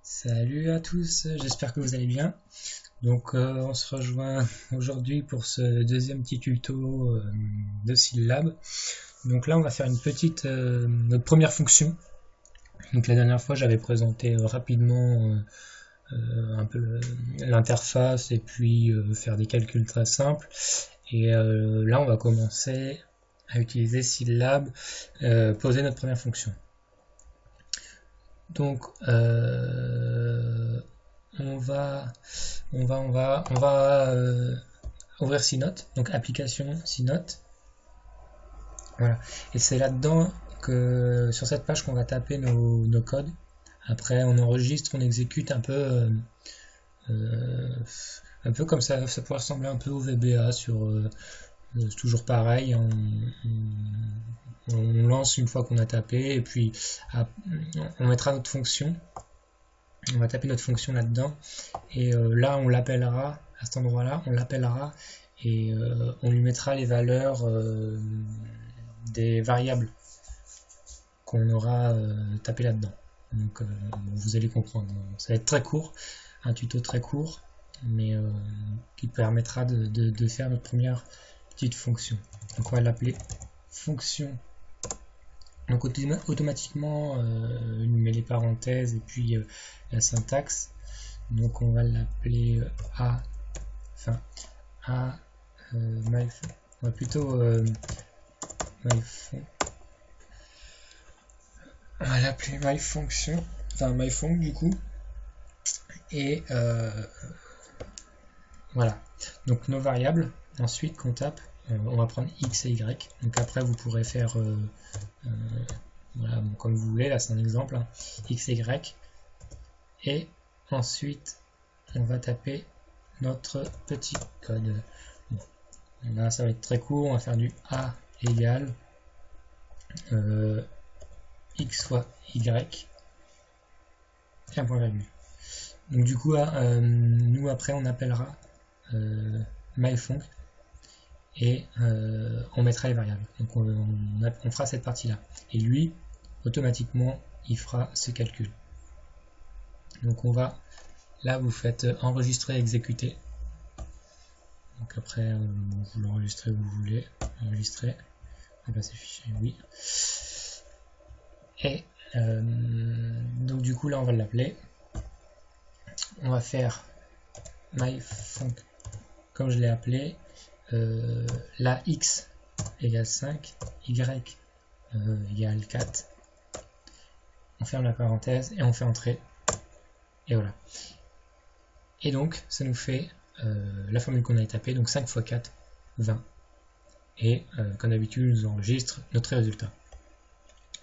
Salut à tous, j'espère que vous allez bien. Donc on se rejoint aujourd'hui pour ce deuxième petit tuto de Syllab. Donc là on va faire notre première fonction. Donc la dernière fois j'avais présenté rapidement un peu l'interface et puis faire des calculs très simples. Et là on va commencer à utiliser Syllab, poser notre première fonction. Donc on va ouvrir Synote, donc application Synote. Voilà. Et c'est là-dedans que sur cette page qu'on va taper nos codes. Après on enregistre, on exécute un peu comme ça pourrait ressembler un peu au VBA toujours pareil, on lance une fois qu'on a tapé et puis on mettra notre fonction. On va taper notre fonction là-dedans et là on l'appellera, à cet endroit-là on l'appellera et on lui mettra les valeurs des variables qu'on aura tapé là-dedans. Donc vous allez comprendre, ça va être très court, un tuto très court, mais qui permettra de faire notre première petite fonction. Donc on va l'appeler fonction. Donc automatiquement, il met les parenthèses et puis la syntaxe. Donc on va l'appeler myFun. On va plutôt myFun. On va l'appeler myFunction, enfin myFunc du coup. Et voilà. Donc nos variables, ensuite qu'on tape. On va prendre x et y, donc après vous pourrez faire voilà, bon, comme vous voulez, là c'est un exemple, hein, x et y, et ensuite on va taper notre petit code. Bon, là ça va être très court, on va faire du a égale x fois y et un point virgule. Donc du coup nous après on appellera myFunc et on mettra les variables. Donc on fera cette partie là. Et lui, automatiquement, il fera ce calcul. Donc on va, là vous faites enregistrer, exécuter. Donc après, vous l'enregistrez où vous voulez. Enregistrer. On va passer fichier, oui. Et donc du coup là on va l'appeler. On va faire myFunc comme je l'ai appelé. La x égale 5, y égale 4, on ferme la parenthèse et on fait entrer, et voilà. Et donc ça nous fait la formule qu'on a tapée, donc 5 fois 4, 20, et comme d'habitude nous enregistre notre résultat.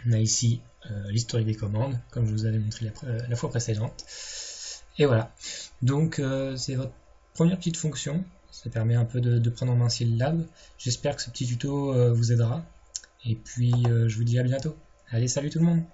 On a ici l'historique des commandes, comme je vous avais montré la fois précédente, et voilà. Donc c'est votre première petite fonction. Ça permet un peu de prendre en main Syllab. J'espère que ce petit tuto vous aidera. Et puis je vous dis à bientôt. Allez, salut tout le monde!